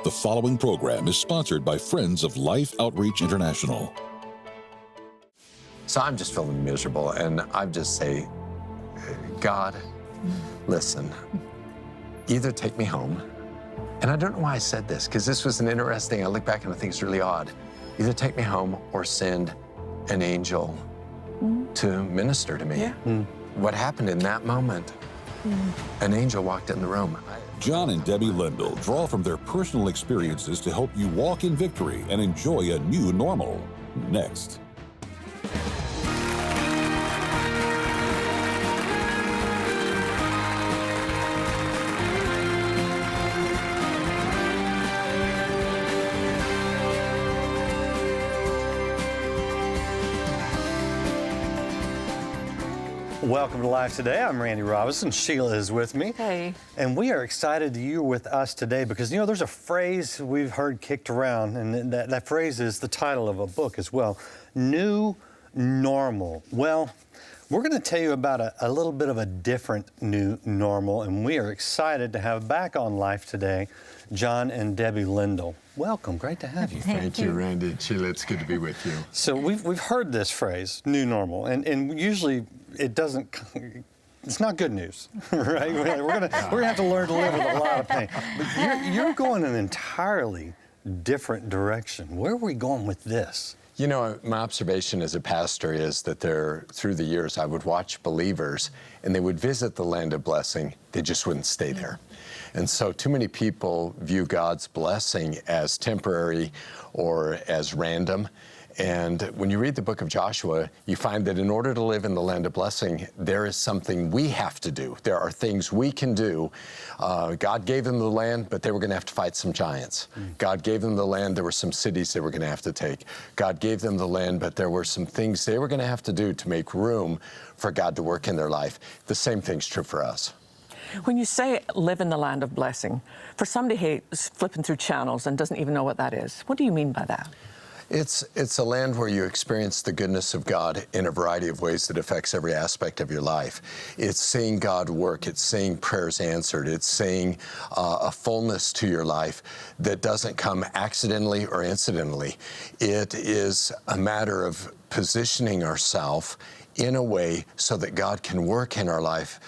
The following program is sponsored by Friends of Life Outreach International. So I'm just feeling miserable, and I just say, God, listen, either take me home, and I don't know why I said this, because this was an interesting, I look back and I think it's really odd. Either take me home or send an angel to minister to me. Yeah. What happened in that moment? An angel walked in the room. John and Debbie Lindell draw from their personal experiences to help you walk in victory and enjoy a new normal. Next. Welcome to Life Today. I'm Randy Robinson. Sheila is with me. Hey. And we are excited you're with us today because, you know, there's a phrase we've heard kicked around, and that phrase is the title of a book as well. New normal. Well, we're going to tell you about a little bit of a different new normal, and we are excited to have back on Life Today John and Debbie Lindell. Welcome. Great to have you. Thank you, Randy. Sheila, it's good to be with you. So we've heard this phrase, new normal, and usually it doesn't, it's not good news, right? We're gonna have to learn to live with a lot of pain. But you're going an entirely different direction. Where are we going with this? You know, my observation as a pastor is that through the years, I would watch believers and they would visit the land of blessing. They just wouldn't stay there. And so too many people view God's blessing as temporary or as random. And when you read the book of Joshua, you find that in order to live in the land of blessing, there is something we have to do. There are things we can do. God gave them the land, but they were going to have to fight some giants. God gave them the land. There were some cities they were going to have to take. God gave them the land, but there were some things they were going to have to do to make room for God to work in their life. The same thing's true for us. When you say live in the land of blessing, for somebody who's flipping through channels and doesn't even know what that is, what do you mean by that? It's a land where you experience the goodness of God in a variety of ways that affects every aspect of your life. It's seeing God work. It's seeing prayers answered. It's seeing a fullness to your life that doesn't come accidentally or incidentally. It is a matter of positioning ourselves in a way so that God can work in our life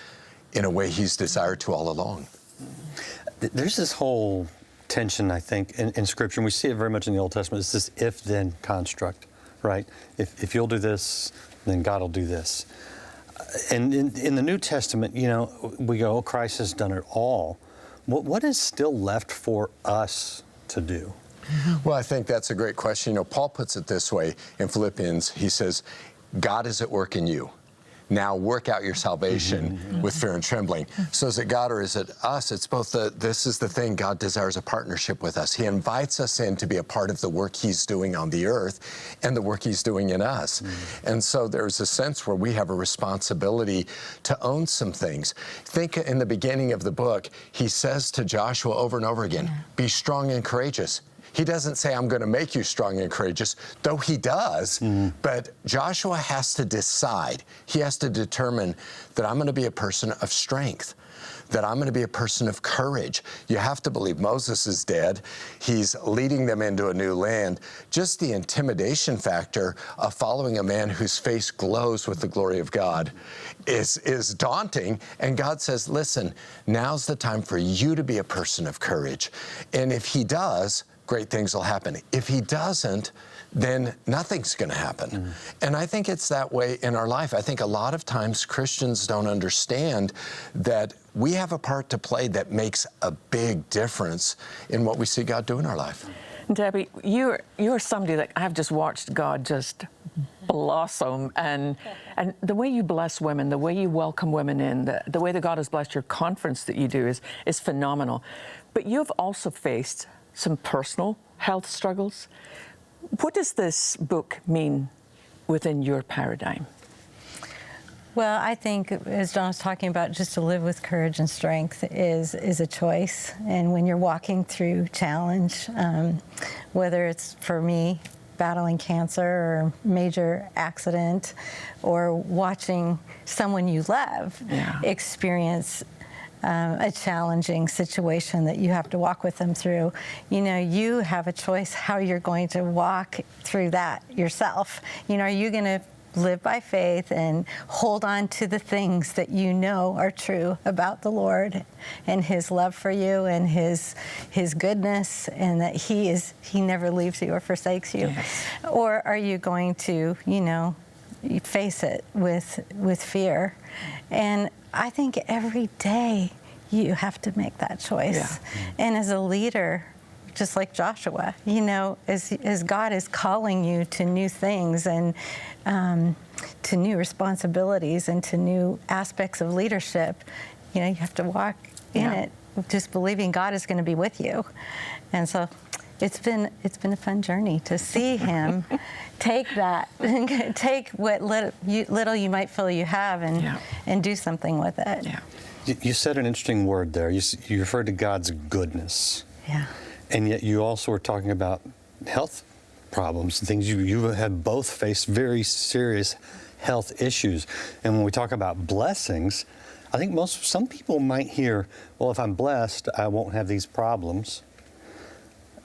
in a way He's desired to all along. There's this whole tension, I think, in Scripture, and we see it very much in the Old Testament. It's this if-then construct, right? If you'll do this, then God will do this. And in the New Testament, you know, we go, oh, Christ has done it all. What is still left for us to do? Well, I think that's a great question. You know, Paul puts it this way in Philippians. He says, God is at work in you. Now work out your salvation with fear and trembling. So is it God or is it us? It's both. This is the thing. God desires a partnership with us. He invites us in to be a part of the work He's doing on the earth and the work He's doing in us. And so there's a sense where we have a responsibility to own some things. Think in the beginning of the book, he says to Joshua over and over again, be strong and courageous. He doesn't say, I'm going to make you strong and courageous, though he does. But Joshua has to decide. He has to determine that I'm going to be a person of strength, that I'm going to be a person of courage. You have to believe Moses is dead. He's leading them into a new land. Just the intimidation factor of following a man whose face glows with the glory of God is daunting. And God says, listen, now's the time for you to be a person of courage. And if he does, great things will happen. If he doesn't, then nothing's going to happen. And I think it's that way in our life. I think a lot of times Christians don't understand that we have a part to play that makes a big difference in what we see God do in our life. Debbie, you're somebody that I've just watched God just blossom, and the way you bless women, the way you welcome women in, the way that God has blessed your conference that you do is phenomenal. But you've also faced some personal health struggles. What does this book mean within your paradigm? Well, I think, as John was talking about, just to live with courage and strength is a choice. And when you're walking through challenge, whether it's for me battling cancer or major accident, or watching someone you love experience a challenging situation that you have to walk with them through, you have a choice how you're going to walk through that yourself. Are you going to live by faith and hold on to the things that you know are true about the Lord and His love for you and His goodness, and that He never leaves you or forsakes you? Yes. Or are you going to, you face it with fear? And I think every day you have to make that choice. Yeah. And as a leader, just like Joshua, as God is calling you to new things and to new responsibilities and to new aspects of leadership, you have to walk in it, just believing God is going to be with you. And so it's been a fun journey to see Him take that, take what little you might feel you have, and do something with it. Yeah. You said an interesting word there. You referred to God's goodness. Yeah. And yet you also were talking about health problems, things you have both faced very serious health issues. And when we talk about blessings, I think some people might hear, well, if I'm blessed, I won't have these problems.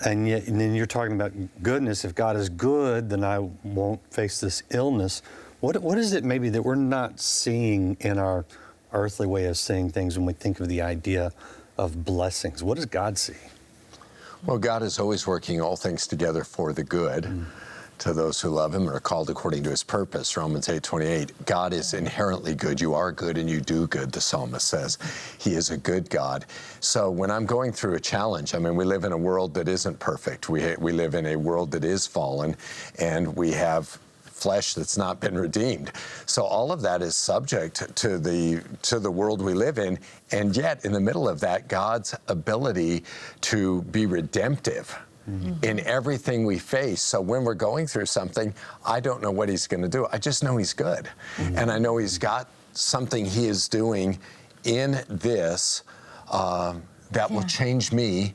And then you're talking about goodness. If God is good, then I won't face this illness. What is it maybe that we're not seeing in our earthly way of seeing things when we think of the idea of blessings? What does God see? Well, God is always working all things together for the good to those who love Him and are called according to His purpose. Romans 8:28. God is inherently good. You are good and you do good, the psalmist says. He is a good God. So when I'm going through a challenge, we live in a world that isn't perfect. We live in a world that is fallen, and we have flesh that's not been redeemed. So all of that is subject to the world we live in, and yet in the middle of that, God's ability to be redemptive in everything we face. So when we're going through something, I don't know what He's going to do. I just know He's good. And I know He's got something He is doing in this that will change me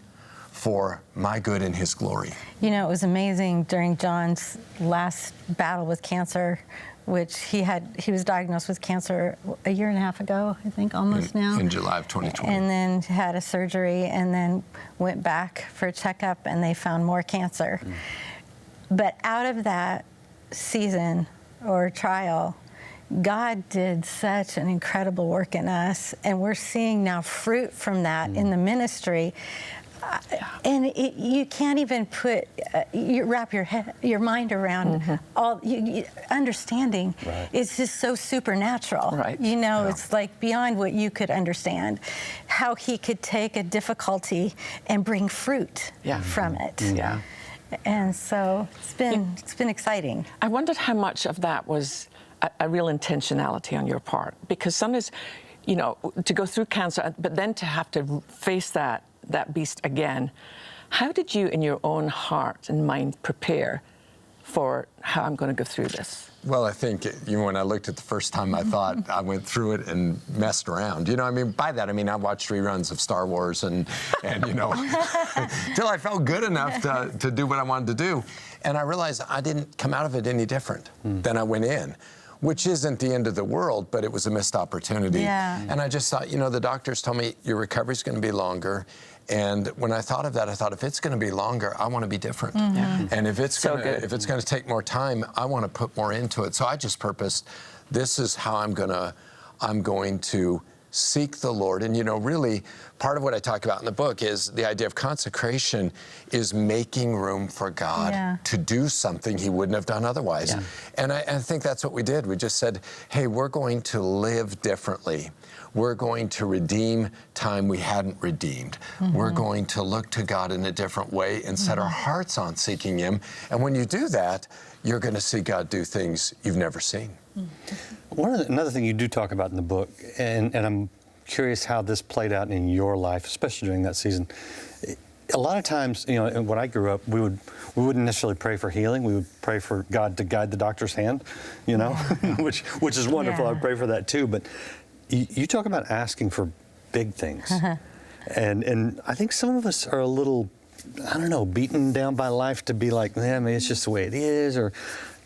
for my good and His glory. It was amazing during John's last battle with cancer, which he was diagnosed with cancer a year and a half ago, I think, almost now. In July of 2020. And then had a surgery and then went back for a checkup, and they found more cancer. But out of that season or trial, God did such an incredible work in us, and we're seeing now fruit from that in the ministry. And you can't even wrap your mind around all understanding. Right. It's just so supernatural. Right. It's like beyond what you could understand. How He could take a difficulty and bring fruit from it. Yeah. And so it's been exciting. I wondered how much of that was a real intentionality on your part, because sometimes, to go through cancer, but then to have to face that beast again. How did you, in your own heart and mind, prepare for how I'm going to go through this? Well, I think when I looked at the first time, I thought I went through it and messed around. By that I watched reruns of Star Wars and till I felt good enough to do what I wanted to do. And I realized I didn't come out of it any different than I went in, which isn't the end of the world, but it was a missed opportunity. Yeah. And I just thought, the doctors told me your recovery's going to be longer. And when I thought of that, I thought, if it's going to be longer, I want to be different. And if it's going to take more time, I want to put more into it. So I just purposed, this is how I'm going to seek the Lord. And really, part of what I talk about in the book is the idea of consecration is making room for God to do something He wouldn't have done otherwise. Yeah. And I think that's what we did. We just said, hey, we're going to live differently. We're going to redeem time we hadn't redeemed. We're going to look to God in a different way and set our hearts on seeking Him. And when you do that, you're going to see God do things you've never seen. Another thing you do talk about in the book, and I'm curious how this played out in your life, especially during that season. A lot of times, when I grew up, we wouldn't necessarily pray for healing. We would pray for God to guide the doctor's hand, which is wonderful. I pray for that too. But you talk about asking for big things, and I think some of us are a little, beaten down by life to be like, maybe it's just the way it is, or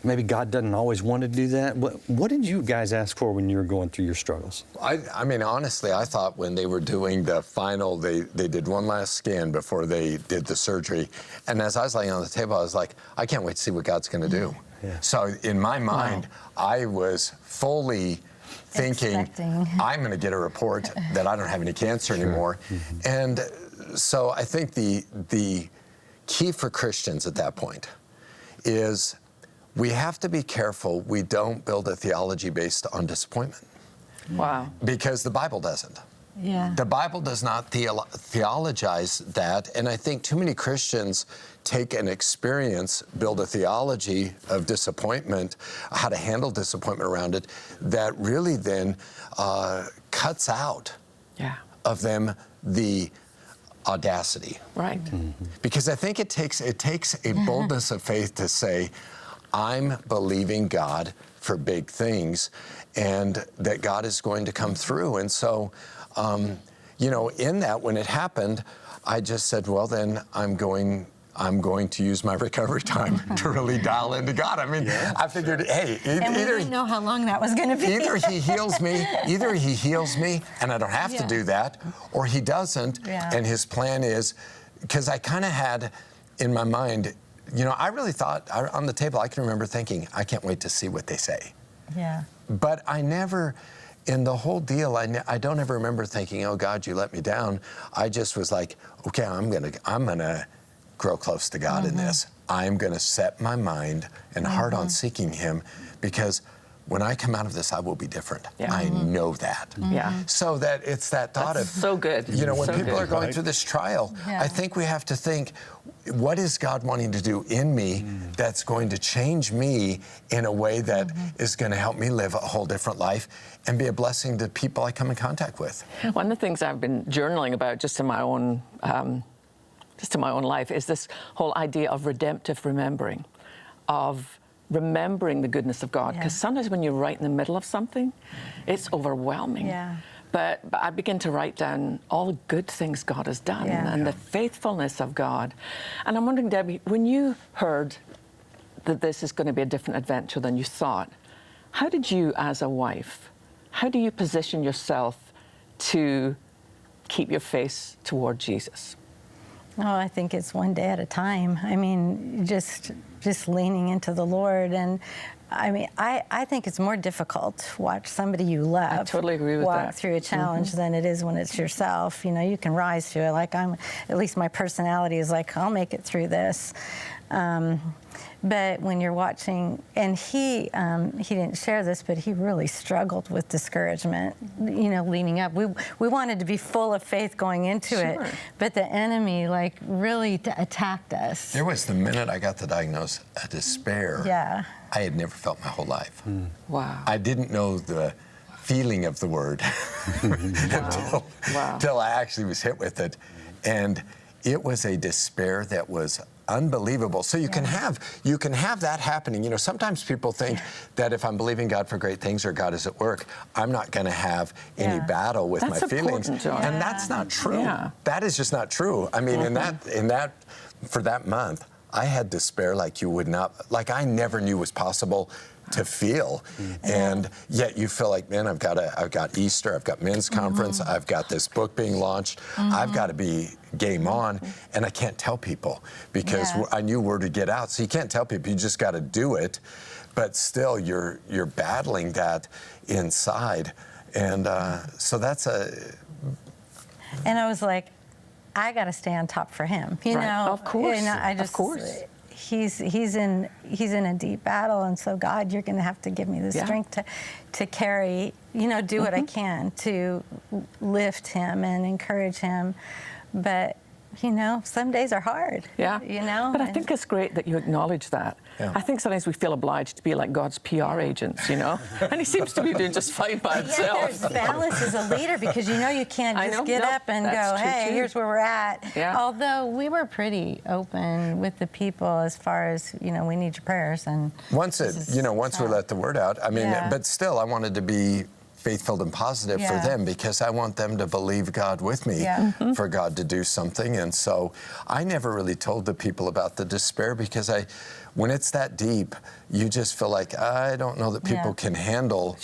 maybe God doesn't always want to do that. What did you guys ask for when you were going through your struggles? I mean, honestly, I thought when they were doing the final, they did one last scan before they did the surgery. And as I was laying on the table, I was like, I can't wait to see what God's going to do. Yeah. So in my mind, I was fully thinking, I'm going to get a report that I don't have any cancer anymore. And so I think the key for Christians at that point is we have to be careful we don't build a theology based on disappointment. Wow. Because the Bible doesn't. Yeah. The Bible does not theologize that, and I think too many Christians take an experience, build a theology of disappointment, how to handle disappointment around it, that really then cuts out of them the audacity. Right. Because I think it takes a boldness of faith to say, I'm believing God for big things, and that God is going to come through. And so, you know, in that, when it happened, I just said, well, then I'm going to use my recovery time to really dial into God. I mean, I figured, hey, and we didn't know how long that was going to be. Either he heals me, and I don't have to do that, or he doesn't, and his plan is, because I kind of had in my mind, you know, I really thought on the table, I can remember thinking, I can't wait to see what they say. Yeah. But I never, in the whole deal, I don't ever remember thinking, oh God, you let me down. I just was like, okay, I'm gonna grow close to God in this. I'm gonna set my mind and heart on seeking Him, because when I come out of this, I will be different. I know that. So that it's that thought That's of, so good. you know, when So people good. are going through this trial, I think we have to think, what is God wanting to do in me that's going to change me in a way that is going to help me live a whole different life and be a blessing to people I come in contact with? One of the things I've been journaling about just in my own life is this whole idea of redemptive remembering, of remembering the goodness of God. Because sometimes when you're right in the middle of something, it's overwhelming. But I begin to write down all the good things God has done and the faithfulness of God. And I'm wondering, Debbie, when you heard that this is going to be a different adventure than you thought, how did you, as a wife, how do you position yourself to keep your face toward Jesus? Oh, I think it's one day at a time. I mean, just leaning into the Lord. And I mean, I think it's more difficult to watch somebody you love I totally agree with walk that. through a challenge than it is when it's yourself. You know, you can rise to it. Like at least my personality is like, I'll make it through this. But when you're watching, and he didn't share this, but he really struggled with discouragement, you know, leading up. We wanted to be full of faith going into it, but the enemy like really attacked us. There was the minute I got the diagnosis, a despair I had never felt my whole life. Wow. I didn't know the feeling of the word until I actually was hit with it. And it was a despair that was unbelievable. So you can have that happening. You know, sometimes people think that if I'm believing God for great things or God is at work, I'm not going to have any battle with my feelings. And that's not true. That is just not true. I mean, in that for that month, I had despair like you would not, like I never knew was possible to feel. And yet you feel like, man, I've got Easter, I've got men's conference, I've got this book being launched, I've got to be game on, and I can't tell people because I knew where to get out. So you can't tell people, you just got to do it. But still, you're battling that inside. And so that's And I was like, I got to stay on top for him, you know. Of course, you know, of course. He's in a deep battle, and so God, you're going to have to give me the strength to carry, you know, do what I can to lift him and encourage him. But you know, some days are hard. You know. But I think it's great that you acknowledge that. I think sometimes we feel obliged to be like God's PR agents, you know. And he seems to be doing just fine by himself. There's balance as a leader, because you know you can't just get up and go, hey, here's where we're at. Although we were pretty open with the people as far as, you know, we need your prayers. And once we let the word out, I mean, but still I wanted to be faith-filled and positive for them, because I want them to believe God with me for God to do something. And so I never really told the people about the despair, because when it's that deep, you just feel like, I don't know that people can handle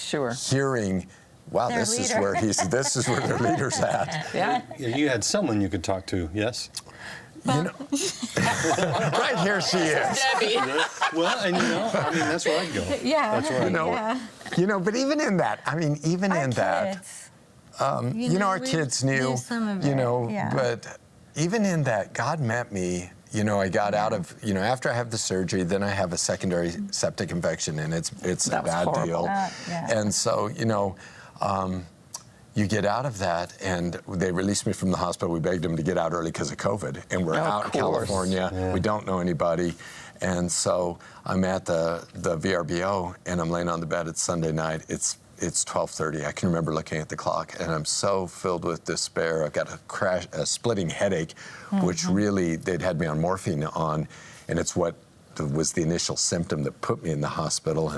hearing, wow, Their this leader. this is where their leader's at. You had someone you could talk to, yes? You know, right here she is. Debbie. Well, and I mean, that's where I'd go. That's where I'd go. You know, but even in that, I mean, even Our in that, kids. our kids knew, some of it, but even in that, God met me. I got out of, after I have the surgery, then I have a secondary septic infection, and it's a bad deal. And so, you get out of that, and they released me from the hospital. We begged them to get out early because of COVID, and we're out in California. We don't know anybody. And so I'm at the VRBO, and I'm laying on the bed. It's Sunday night. It's 12:30. I can remember looking at the clock, and I'm so filled with despair. I've got a splitting headache, which really, they'd had me on morphine on, and it's what was the initial symptom that put me in the hospital.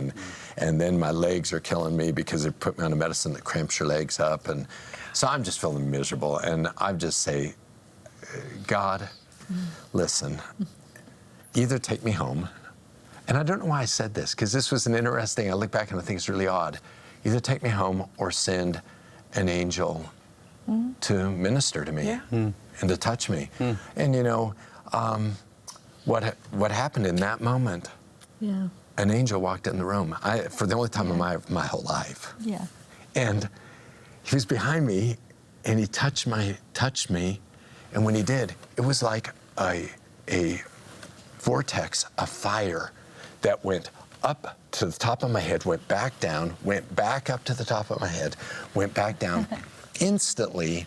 And then my legs are killing me because they put me on a medicine that cramps your legs up. And so I'm just feeling miserable. And I just say, God, listen, either take me home, and I don't know why I said this, because this was an interesting, I look back and I think it's really odd. Either take me home or send an angel to minister to me and to touch me. And what happened in that moment? An angel walked in the room. For the only time in my whole life. And he was behind me, and he touched me, and when he did, it was like a vortex of fire that went up to the top of my head, went back down, went back up to the top of my head, went back down. Instantly,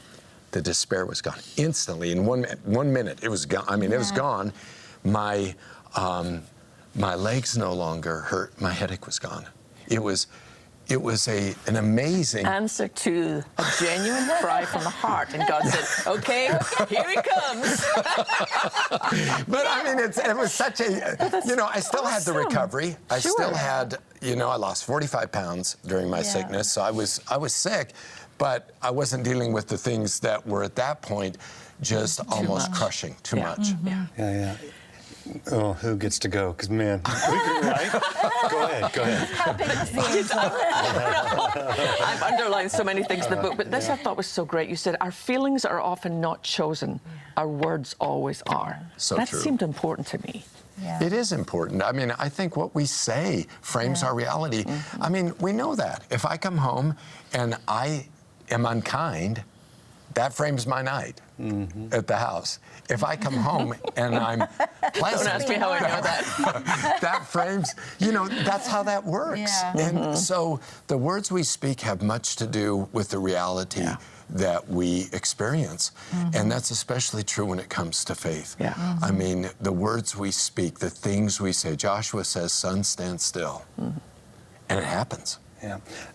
the despair was gone. Instantly, in 1 minute, it was gone. I mean, it was gone. My legs no longer hurt. My headache was gone. It was an amazing answer to a genuine cry from the heart, and God said, "Okay, here he comes." But I mean, it was such a, I still had the recovery. I still had, I lost 45 pounds during my sickness, so I was sick, but I wasn't dealing with the things that were at that point just almost crushing. Too much. Oh, who gets to go? Because, man, right? Go ahead. I've underlined so many things in the book, but this I thought was so great. You said, our feelings are often not chosen. Our words always are. So that true. seemed important to me. It is important. I mean, I think what we say frames our reality. I mean, we know that. If I come home and I am unkind, that frames my night at the house. If I come home and I'm pleasant, don't ask me how I know that. that frames, that's how that works. And so the words we speak have much to do with the reality that we experience. And that's especially true when it comes to faith. I mean, the words we speak, the things we say. Joshua says, "Sun, stand still." And it happens.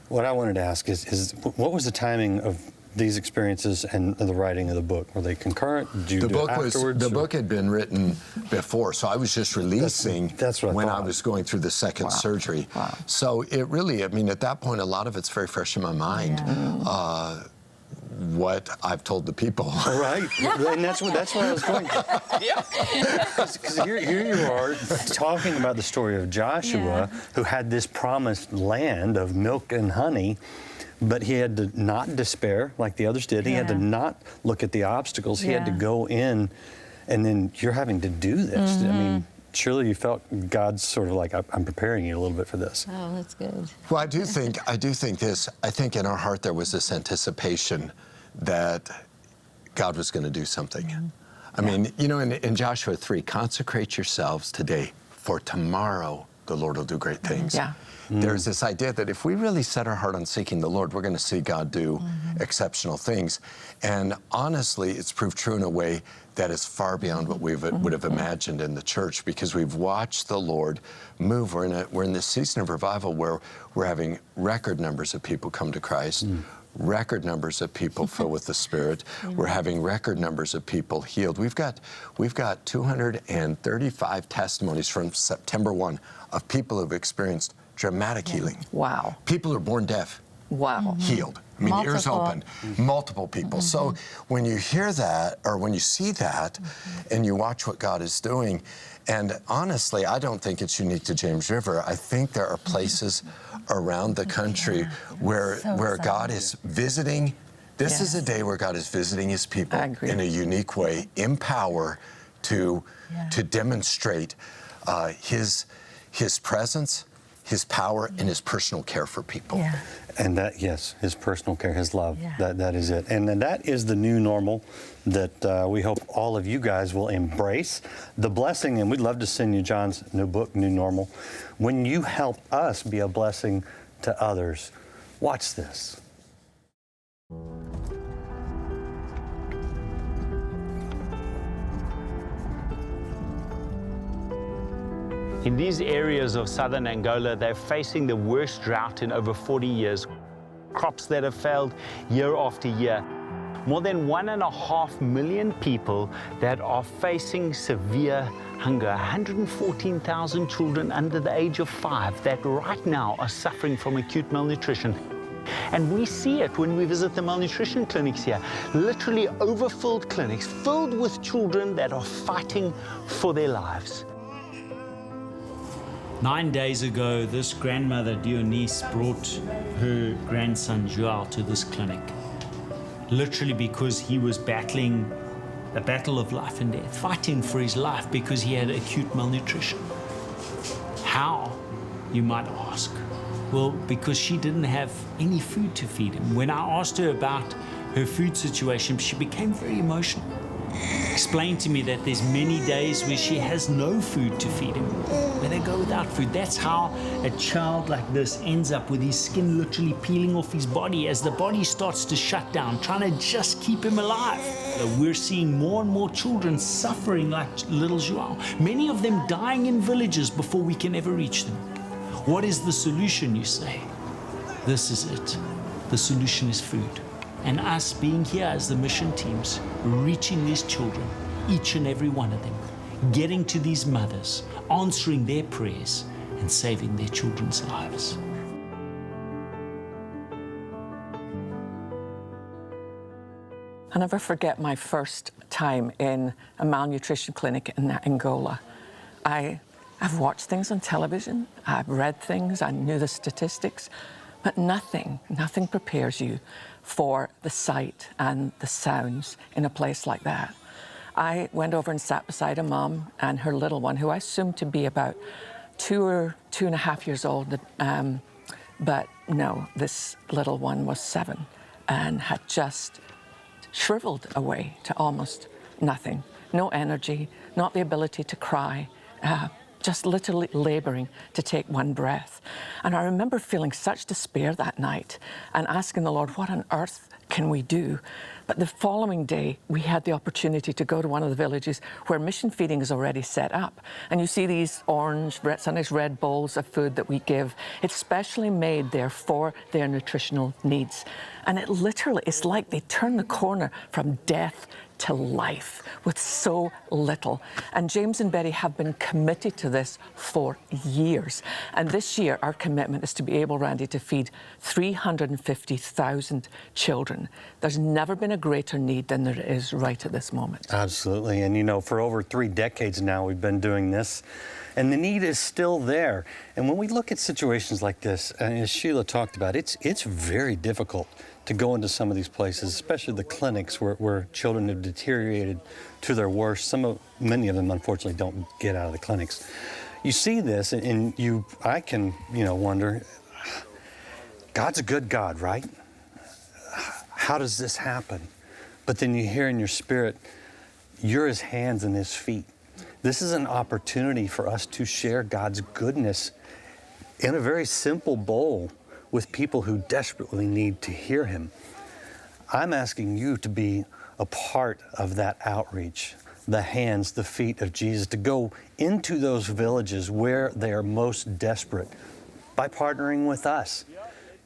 What I wanted to ask is what was the timing of these experiences and the writing of the book? Were they concurrent? Did you do it afterwards? The book had been written before, so I was just releasing that's what I when thought. I was going through the second surgery. So it really, I mean, at that point, a lot of it's very fresh in my mind. What I've told the people. Right, and that's where I was going. Because here you are talking about the story of Joshua, who had this promised land of milk and honey, but he had to not despair like the others did. He had to not look at the obstacles. He had to go in, and then you're having to do this. I mean, surely you felt God's sort of like, I'm preparing you a little bit for this. Oh, that's good. Well, I do think this. I think in our heart there was this anticipation that God was going to do something. I mean, in Joshua 3, consecrate yourselves today, for tomorrow the Lord will do great things. There's this idea that if we really set our heart on seeking the Lord, we're going to see God do exceptional things. And honestly, it's proved true in a way that is far beyond what we would have imagined in the church, because we've watched the Lord move. We're in this season of revival where we're having record numbers of people come to Christ, record numbers of people filled with the Spirit. We're having record numbers of people healed. We've got 235 testimonies from September 1 of people who've experienced dramatic healing. Wow. People who are born deaf Wow. Healed. I mean, ears Multiple. opened, multiple people. So when you hear that, or when you see that, and you watch what God is doing, and honestly, I don't think it's unique to James River. I think there are places around the country where God is visiting. This is a day where God is visiting His people in a unique way, in power, to demonstrate His presence, His power, and His personal care for people. Yeah. And that, yes, His personal care, His love, Yeah. that is it. And then that is the new normal that we hope all of you guys will embrace. The blessing, and we'd love to send you John's new book, New Normal. When you help us be a blessing to others, watch this. In these areas of southern Angola, they're facing the worst drought in over 40 years. Crops that have failed year after year. More than 1.5 million people that are facing severe hunger. 114,000 children under the age of 5 that right now are suffering from acute malnutrition. And we see it when we visit the malnutrition clinics here. Literally overfilled clinics filled with children that are fighting for their lives. 9 days ago, this grandmother, Dionise, brought her grandson, Joao, to this clinic. Literally because he was battling a battle of life and death, fighting for his life because he had acute malnutrition. How, you might ask? Well, because she didn't have any food to feed him. When I asked her about her food situation, she became very emotional. Explained to me that there's many days where she has no food to feed him, where they go without food. That's how a child like this ends up with his skin literally peeling off his body as the body starts to shut down, trying to just keep him alive. We're seeing more and more children suffering like little Joao, many of them dying in villages before we can ever reach them. What is the solution, you say? This is it. The solution is food. And us being here as the mission teams, reaching these children, each and every one of them, getting to these mothers, answering their prayers, and saving their children's lives. I'll never forget my first time in a malnutrition clinic in Angola. I've watched things on television, I've read things, I knew the statistics, but nothing prepares you for the sight and the sounds in a place like that. I went over and sat beside a mom and her little one, who I assumed to be about 2 or 2.5 years old, but no, this little one was 7 and had just shriveled away to almost nothing. No energy, not the ability to cry, just literally laboring to take one breath. And I remember feeling such despair that night and asking the Lord, what on earth can we do? But the following day, we had the opportunity to go to one of the villages where mission feeding is already set up. And you see these orange, sometimes red bowls of food that we give. It's specially made there for their nutritional needs. And it literally, it's like they turn the corner from death to life with so little. And James and Betty have been committed to this for years. And this year, our commitment is to be able, Randy, to feed 350,000 children. There's never been a greater need than there is right at this moment. Absolutely. And you know, for over 3 decades now, we've been doing this. And the need is still there. And when we look at situations like this, and as Sheila talked about, it's very difficult to go into some of these places, especially the clinics where children have deteriorated to their worst. Many of them, unfortunately, don't get out of the clinics. You see this, and I can, wonder, God's a good God, right? How does this happen? But then you hear in your spirit, you're His hands and His feet. This is an opportunity for us to share God's goodness in a very simple bowl with people who desperately need to hear Him. I'm asking you to be a part of that outreach, the hands, the feet of Jesus, to go into those villages where they are most desperate by partnering with us.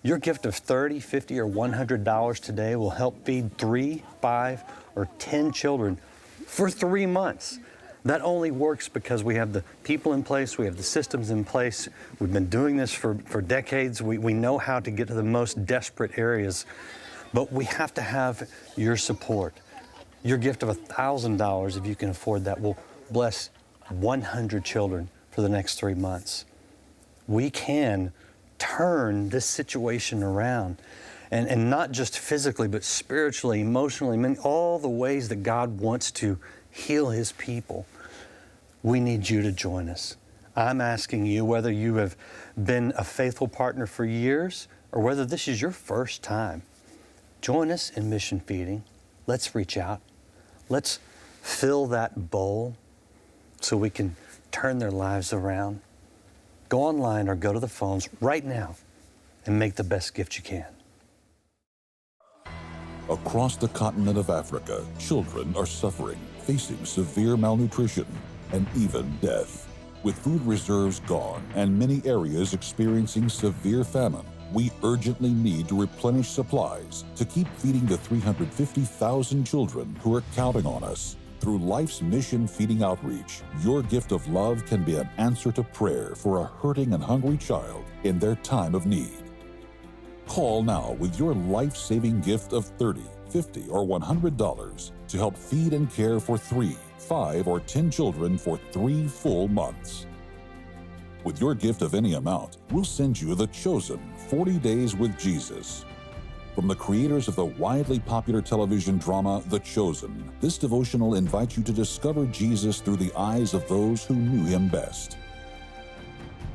Your gift of $30, $50, or $100 today will help feed 3, 5, or 10 children for 3 months. That only works because we have the people in place, we have the systems in place. We've been doing this for decades. We know how to get to the most desperate areas, but we have to have your support. Your gift of $1,000, if you can afford that, will bless 100 children for the next 3 months. We can turn this situation around, and not just physically, but spiritually, emotionally, all the ways that God wants to heal His people. We need you to join us. I'm asking you, whether you have been a faithful partner for years or whether this is your first time, join us in mission feeding. Let's reach out. Let's fill that bowl so we can turn their lives around. Go online or go to the phones right now and make the best gift you can. Across the continent of Africa, children are suffering, facing severe malnutrition and even death. With food reserves gone and many areas experiencing severe famine, we urgently need to replenish supplies to keep feeding the 350,000 children who are counting on us. Through Life's Mission Feeding Outreach, your gift of love can be an answer to prayer for a hurting and hungry child in their time of need. Call now with your life-saving gift of $30, $50, or $100 to help feed and care for 3, 5, or 10 children for 3 full months. With your gift of any amount, we'll send you The Chosen 40 Days with Jesus. From the creators of the widely popular television drama The Chosen, this devotional invites you to discover Jesus through the eyes of those who knew Him best.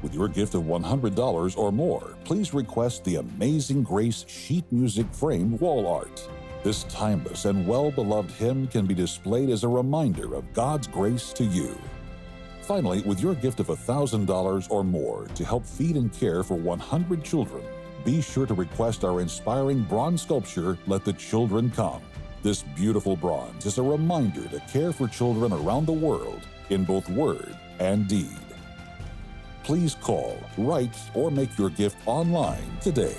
With your gift of $100 or more, please request the Amazing Grace sheet music framed wall art. This timeless and well-beloved hymn can be displayed as a reminder of God's grace to you. Finally, with your gift of $1,000 or more to help feed and care for 100 children, be sure to request our inspiring bronze sculpture, Let the Children Come. This beautiful bronze is a reminder to care for children around the world in both word and deed. Please call, write, or make your gift online today.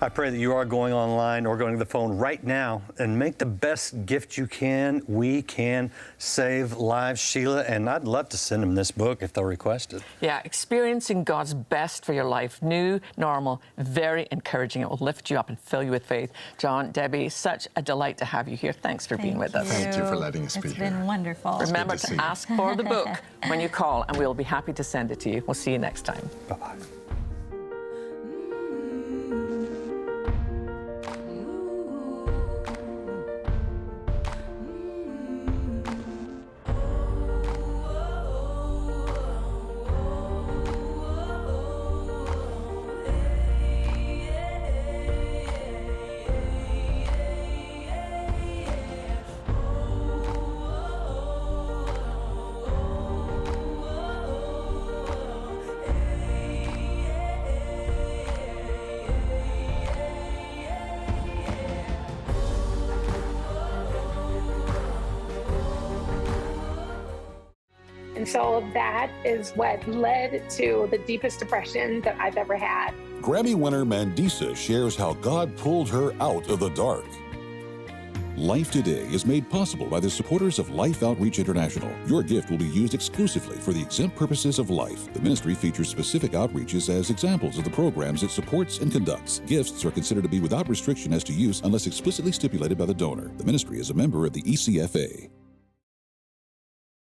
I pray that you are going online or going to the phone right now and make the best gift you can. We can save lives, Sheila, and I'd love to send them this book if they'll request it. Yeah, experiencing God's best for your life, new, normal, very encouraging. It will lift you up and fill you with faith. John, Debbie, such a delight to have you here. Thanks for being with us. Thank you for letting us be here. It's been wonderful. Remember good to see to you. ask for the book when you call, and we'll be happy to send it to you. We'll see you next time. Bye-bye. And so that is what led to the deepest depression that I've ever had. Grammy winner Mandisa shares how God pulled her out of the dark. Life Today is made possible by the supporters of Life Outreach International. Your gift will be used exclusively for the exempt purposes of life. The ministry features specific outreaches as examples of the programs it supports and conducts. Gifts are considered to be without restriction as to use unless explicitly stipulated by the donor. The ministry is a member of the ECFA.